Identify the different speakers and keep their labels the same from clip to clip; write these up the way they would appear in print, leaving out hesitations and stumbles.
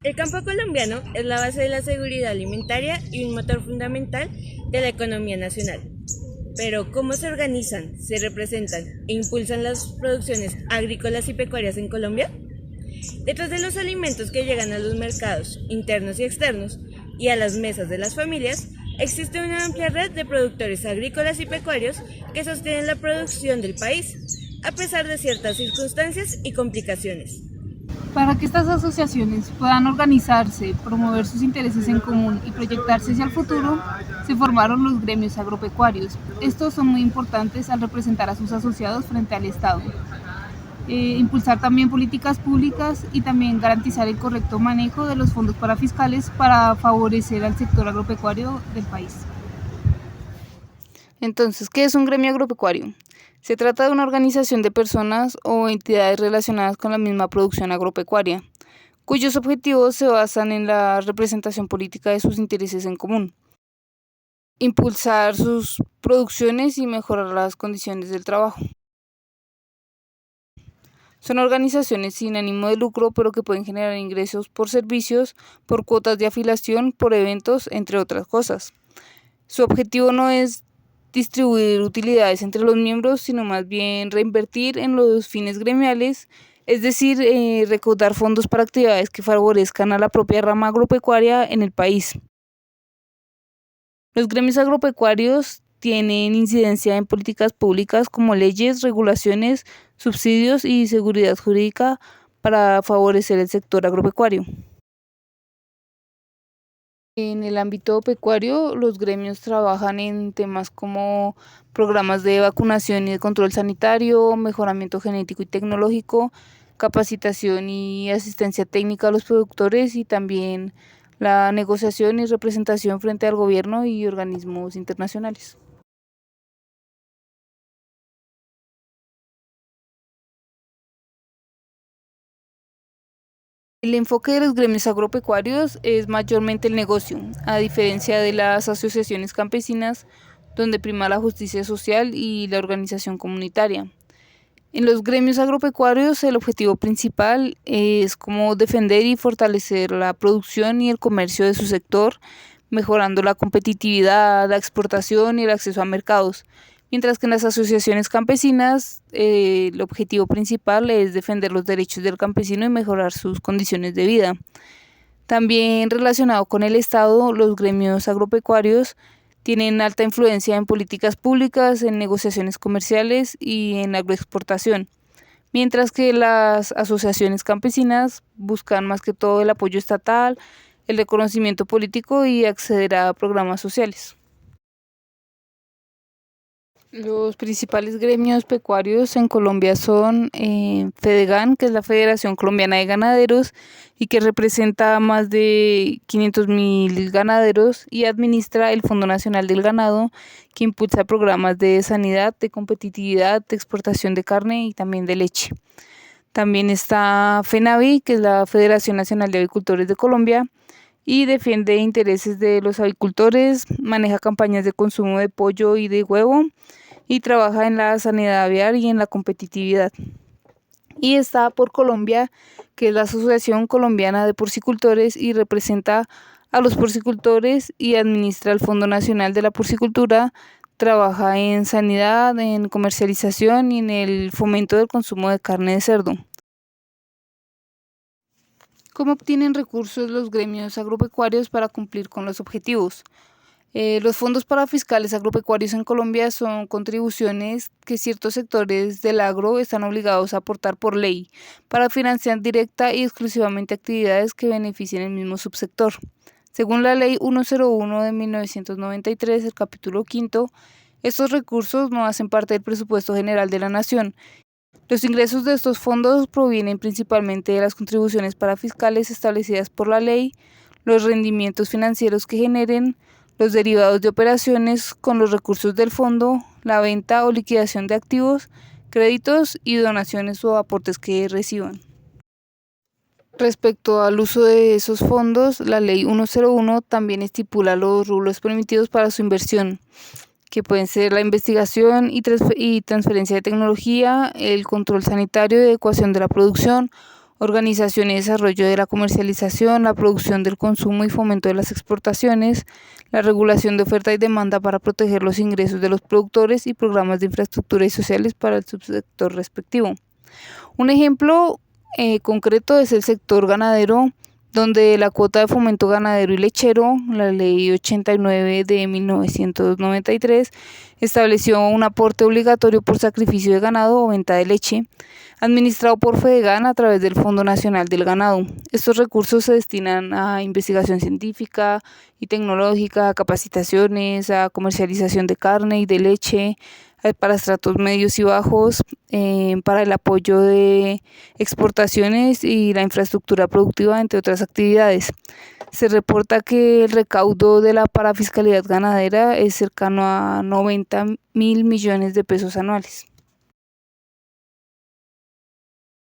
Speaker 1: El campo colombiano es la base de la seguridad alimentaria y un motor fundamental de la economía nacional. Pero, ¿cómo se organizan, se representan e impulsan las producciones agrícolas y pecuarias en Colombia? Detrás de los alimentos que llegan a los mercados internos y externos y a las mesas de las familias, existe una amplia red de productores agrícolas y pecuarios que sostienen la producción del país, a pesar de ciertas circunstancias y complicaciones.
Speaker 2: Para que estas asociaciones puedan organizarse, promover sus intereses en común y proyectarse hacia el futuro, se formaron los gremios agropecuarios. Estos son muy importantes al representar a sus asociados frente al Estado. Impulsar también políticas públicas y también garantizar el correcto manejo de los fondos parafiscales para favorecer al sector agropecuario del país.
Speaker 3: Entonces, ¿qué es un gremio agropecuario? Se trata de una organización de personas o entidades relacionadas con la misma producción agropecuaria, cuyos objetivos se basan en la representación política de sus intereses en común, impulsar sus producciones y mejorar las condiciones del trabajo. Son organizaciones sin ánimo de lucro, pero que pueden generar ingresos por servicios, por cuotas de afiliación, por eventos, entre otras cosas. Su objetivo no es distribuir utilidades entre los miembros, sino más bien reinvertir en los fines gremiales, es decir, recaudar fondos para actividades que favorezcan a la propia rama agropecuaria en el país. Los gremios agropecuarios tienen incidencia en políticas públicas como leyes, regulaciones, subsidios y seguridad jurídica para favorecer el sector agropecuario. En el ámbito pecuario, los gremios trabajan en temas como programas de vacunación y de control sanitario, mejoramiento genético y tecnológico, capacitación y asistencia técnica a los productores y también la negociación y representación frente al gobierno y organismos internacionales. El enfoque de los gremios agropecuarios es mayormente el negocio, a diferencia de las asociaciones campesinas, donde prima la justicia social y la organización comunitaria. En los gremios agropecuarios, el objetivo principal es como defender y fortalecer la producción y el comercio de su sector, mejorando la competitividad, la exportación y el acceso a mercados. Mientras que en las asociaciones campesinas, el objetivo principal es defender los derechos del campesino y mejorar sus condiciones de vida. También relacionado con el Estado, los gremios agropecuarios tienen alta influencia en políticas públicas, en negociaciones comerciales y en agroexportación, mientras que las asociaciones campesinas buscan más que todo el apoyo estatal, el reconocimiento político y acceder a programas sociales. Los principales gremios pecuarios en Colombia son Fedegan, que es la Federación Colombiana de Ganaderos y que representa a más de 500.000 ganaderos y administra el Fondo Nacional del Ganado, que impulsa programas de sanidad, de competitividad, de exportación de carne y también de leche. También está FENAVI, que es la Federación Nacional de Avicultores de Colombia, y defiende intereses de los avicultores, maneja campañas de consumo de pollo y de huevo y trabaja en la sanidad aviar y en la competitividad. Y está por Colombia, que es la Asociación Colombiana de Porcicultores y representa a los porcicultores y administra el Fondo Nacional de la Porcicultura, trabaja en sanidad, en comercialización y en el fomento del consumo de carne de cerdo. ¿Cómo obtienen recursos los gremios agropecuarios para cumplir con los objetivos? Los fondos parafiscales agropecuarios en Colombia son contribuciones que ciertos sectores del agro están obligados a aportar por ley para financiar directa y exclusivamente actividades que beneficien el mismo subsector. Según la Ley 101 de 1993, el capítulo quinto, estos recursos no hacen parte del presupuesto general de la Nación. Los ingresos de estos fondos provienen principalmente de las contribuciones parafiscales establecidas por la ley, los rendimientos financieros que generen, los derivados de operaciones con los recursos del fondo, la venta o liquidación de activos, créditos y donaciones o aportes que reciban. Respecto al uso de esos fondos, la Ley 101 también estipula los rubros permitidos para su inversión, que pueden ser la investigación y transferencia de tecnología, el control sanitario y adecuación de la producción organización y desarrollo de la comercialización, la producción del consumo y fomento de las exportaciones, la regulación de oferta y demanda para proteger los ingresos de los productores y programas de infraestructura y sociales para el subsector respectivo. Un ejemplo concreto es el sector ganadero, donde la cuota de fomento ganadero y lechero, la Ley 89 de 1993, estableció un aporte obligatorio por sacrificio de ganado o venta de leche, administrado por Fedegan a través del Fondo Nacional del Ganado. Estos recursos se destinan a investigación científica y tecnológica, a capacitaciones, a comercialización de carne y de leche, para estratos medios y bajos, para el apoyo de exportaciones y la infraestructura productiva, entre otras actividades. Se reporta que el recaudo de la parafiscalidad ganadera es cercano a 90.000 millones de pesos anuales.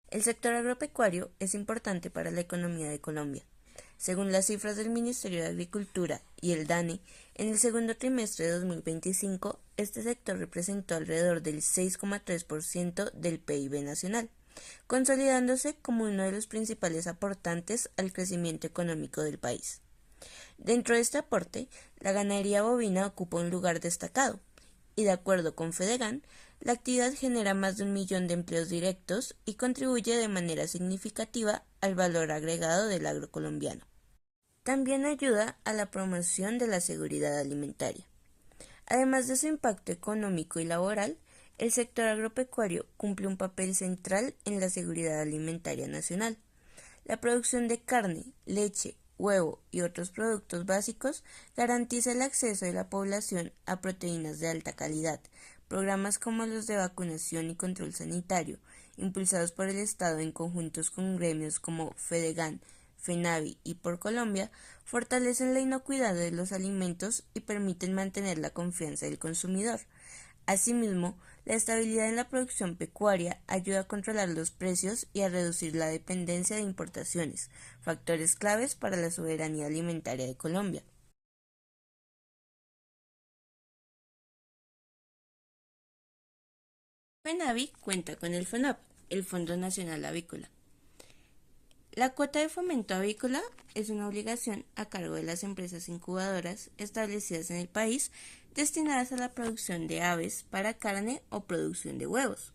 Speaker 1: El sector agropecuario es importante para la economía de Colombia. Según las cifras del Ministerio de Agricultura y el DANE, en el segundo trimestre de 2025, este sector representó alrededor del 6,3% del PIB nacional, consolidándose como uno de los principales aportantes al crecimiento económico del país. Dentro de este aporte, la ganadería bovina ocupa un lugar destacado, y de acuerdo con Fedegan, la actividad genera más de 1 millón de empleos directos y contribuye de manera significativa al valor agregado del agro colombiano. También ayuda a la promoción de la seguridad alimentaria. Además de su impacto económico y laboral, el sector agropecuario cumple un papel central en la seguridad alimentaria nacional. La producción de carne, leche, huevo y otros productos básicos garantiza el acceso de la población a proteínas de alta calidad. Programas como los de vacunación y control sanitario, impulsados por el Estado en conjuntos con gremios como Fedegan, FENAVI y Por Colombia, fortalecen la inocuidad de los alimentos y permiten mantener la confianza del consumidor. Asimismo, la estabilidad en la producción pecuaria ayuda a controlar los precios y a reducir la dependencia de importaciones, factores claves para la soberanía alimentaria de Colombia. FENAVI cuenta con el FONAP, el Fondo Nacional Avícola. La cuota de fomento avícola es una obligación a cargo de las empresas incubadoras establecidas en el país destinadas a la producción de aves para carne o producción de huevos.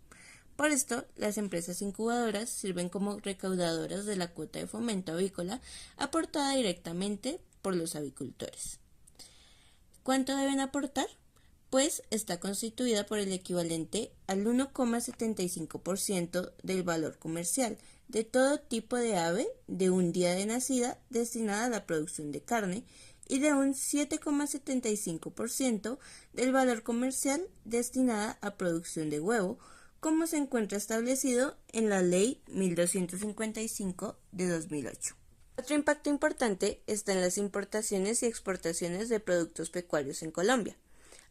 Speaker 1: Por esto, las empresas incubadoras sirven como recaudadoras de la cuota de fomento avícola aportada directamente por los avicultores. ¿Cuánto deben aportar? Pues está constituida por el equivalente al 1,75% del valor comercial de todo tipo de ave de un día de nacida destinada a la producción de carne y de un 7,75% del valor comercial destinada a producción de huevo, como se encuentra establecido en la Ley 1255 de 2008. Otro impacto importante está en las importaciones y exportaciones de productos pecuarios en Colombia.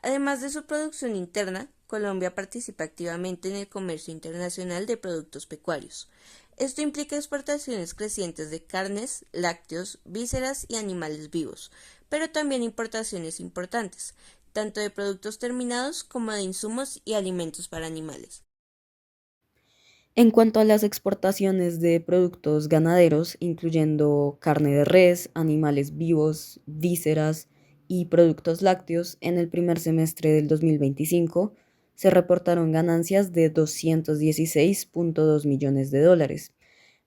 Speaker 1: Además de su producción interna, Colombia participa activamente en el comercio internacional de productos pecuarios. Esto implica exportaciones crecientes de carnes, lácteos, vísceras y animales vivos, pero también importaciones importantes, tanto de productos terminados como de insumos y alimentos para animales.
Speaker 4: En cuanto a las exportaciones de productos ganaderos, incluyendo carne de res, animales vivos, vísceras y productos lácteos, en el primer semestre del 2025 se reportaron ganancias de 216.2 millones de dólares,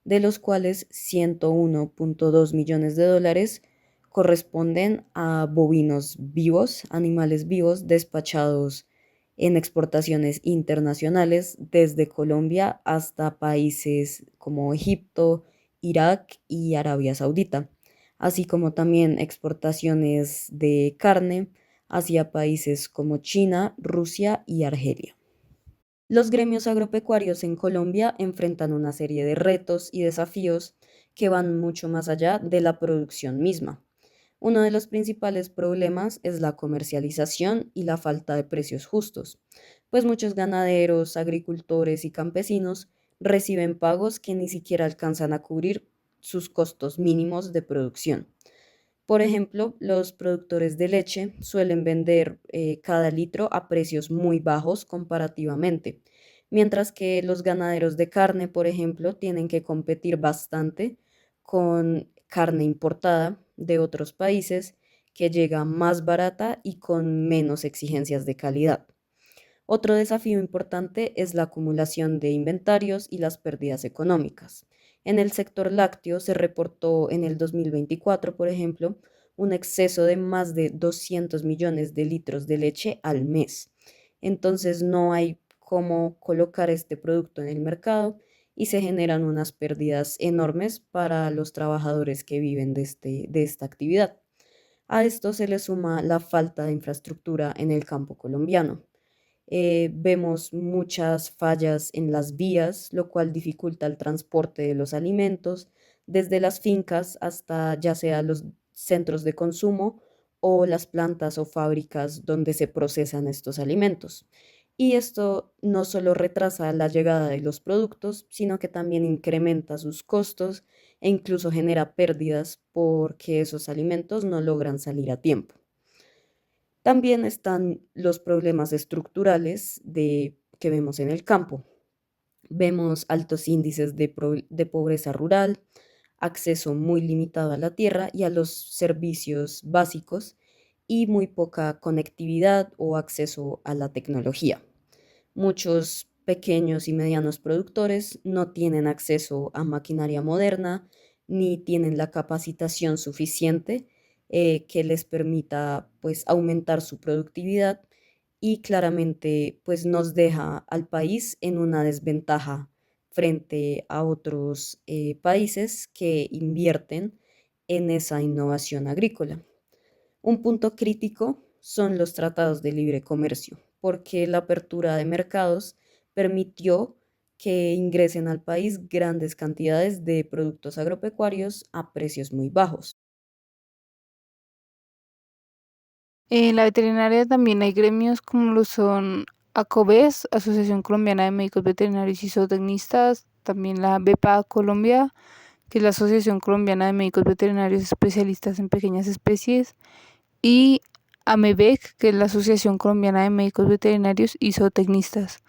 Speaker 4: de los cuales 101.2 millones de dólares corresponden a bovinos vivos, animales vivos despachados en exportaciones internacionales desde Colombia hasta países como Egipto, Irak y Arabia Saudita, así como también exportaciones de carne hacia países como China, Rusia y Argelia. Los gremios agropecuarios en Colombia enfrentan una serie de retos y desafíos que van mucho más allá de la producción misma. Uno de los principales problemas es la comercialización y la falta de precios justos, pues muchos ganaderos, agricultores y campesinos reciben pagos que ni siquiera alcanzan a cubrir sus costos mínimos de producción. Por ejemplo, los productores de leche suelen vender cada litro a precios muy bajos comparativamente, mientras que los ganaderos de carne, por ejemplo, tienen que competir bastante con carne importada de otros países que llega más barata y con menos exigencias de calidad. Otro desafío importante es la acumulación de inventarios y las pérdidas económicas. En el sector lácteo se reportó en el 2024, por ejemplo, un exceso de más de 200 millones de litros de leche al mes. Entonces no hay cómo colocar este producto en el mercado y se generan unas pérdidas enormes para los trabajadores que viven de esta actividad. A esto se le suma la falta de infraestructura en el campo colombiano. Vemos muchas fallas en las vías, lo cual dificulta el transporte de los alimentos desde las fincas hasta ya sea los centros de consumo o las plantas o fábricas donde se procesan estos alimentos. Y esto no solo retrasa la llegada de los productos, sino que también incrementa sus costos e incluso genera pérdidas porque esos alimentos no logran salir a tiempo. También están los problemas estructurales que vemos en el campo. Vemos altos índices de pobreza rural, acceso muy limitado a la tierra y a los servicios básicos y muy poca conectividad o acceso a la tecnología. Muchos pequeños y medianos productores no tienen acceso a maquinaria moderna ni tienen la capacitación suficiente que les permita pues aumentar su productividad y claramente pues nos deja al país en una desventaja frente a otros países que invierten en esa innovación agrícola. Un punto crítico son los tratados de libre comercio, porque la apertura de mercados permitió que ingresen al país grandes cantidades de productos agropecuarios a precios muy bajos.
Speaker 3: En la veterinaria también hay gremios como lo son ACOVES, Asociación Colombiana de Médicos Veterinarios y Zootecnistas, también la BEPA Colombia, que es la Asociación Colombiana de Médicos Veterinarios Especialistas en Pequeñas Especies, y AMEVEC, que es la Asociación Colombiana de Médicos Veterinarios y Zootecnistas,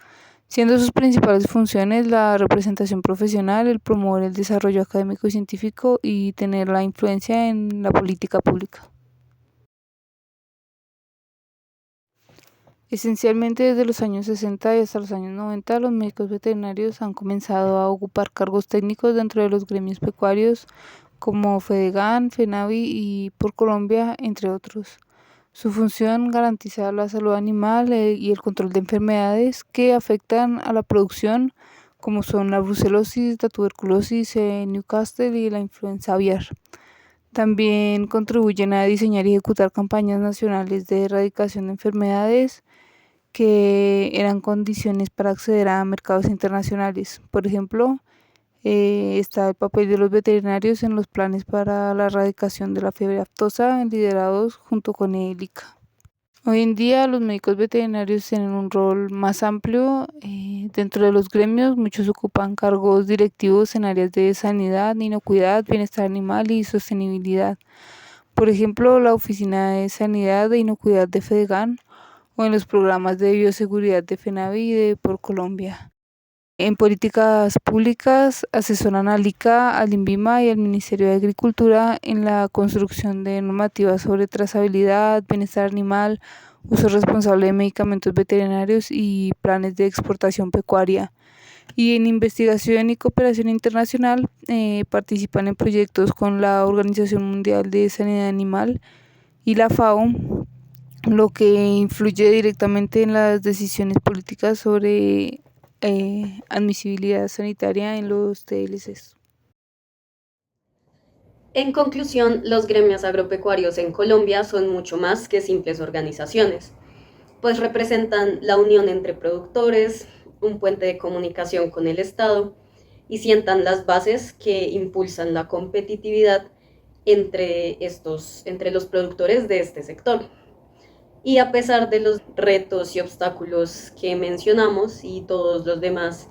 Speaker 3: siendo sus principales funciones la representación profesional, el promover el desarrollo académico y científico y tener la influencia en la política pública. Esencialmente desde los años 60 y hasta los años 90, los médicos veterinarios han comenzado a ocupar cargos técnicos dentro de los gremios pecuarios como FEDEGAN, FENAVI y Por Colombia, entre otros. Su función garantiza la salud animal y el control de enfermedades que afectan a la producción, como son la brucelosis, la tuberculosis, Newcastle y la influenza aviar. También contribuyen a diseñar y ejecutar campañas nacionales de erradicación de enfermedades que eran condiciones para acceder a mercados internacionales. Por ejemplo, está el papel de los veterinarios en los planes para la erradicación de la fiebre aftosa, liderados junto con el ICA. Hoy en día los médicos veterinarios tienen un rol más amplio dentro de los gremios. Muchos ocupan cargos directivos en áreas de sanidad, inocuidad, bienestar animal y sostenibilidad. Por ejemplo, la Oficina de Sanidad e Inocuidad de FEDEGAN o en los programas de bioseguridad de FENAVI y de Por Colombia. En políticas públicas asesoran al ICA, al INVIMA y al Ministerio de Agricultura en la construcción de normativas sobre trazabilidad, bienestar animal, uso responsable de medicamentos veterinarios y planes de exportación pecuaria. Y en investigación y cooperación internacional participan en proyectos con la Organización Mundial de Sanidad Animal y la FAO, lo que influye directamente en las decisiones políticas sobre admisibilidad sanitaria en los TLCs.
Speaker 4: En conclusión, los gremios agropecuarios en Colombia son mucho más que simples organizaciones, pues representan la unión entre productores, un puente de comunicación con el Estado y sientan las bases que impulsan la competitividad entre los productores de este sector. Y a pesar de los retos y obstáculos que mencionamos y todos los demás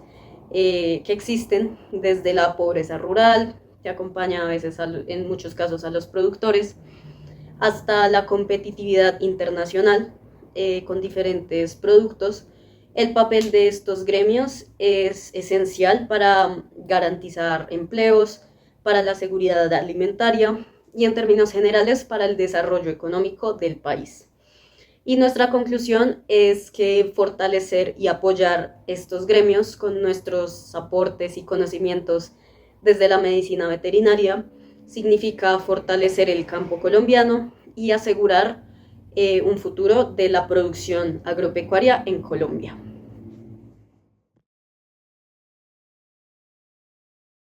Speaker 4: que existen, desde la pobreza rural, que acompaña a veces en muchos casos a los productores, hasta la competitividad internacional con diferentes productos,
Speaker 5: El papel de estos gremios es esencial para garantizar empleos, para la seguridad alimentaria y en términos generales para el desarrollo económico del país. Y nuestra conclusión es que fortalecer y apoyar estos gremios con nuestros aportes y conocimientos desde la medicina veterinaria significa fortalecer el campo colombiano y asegurar un futuro de la producción agropecuaria en Colombia.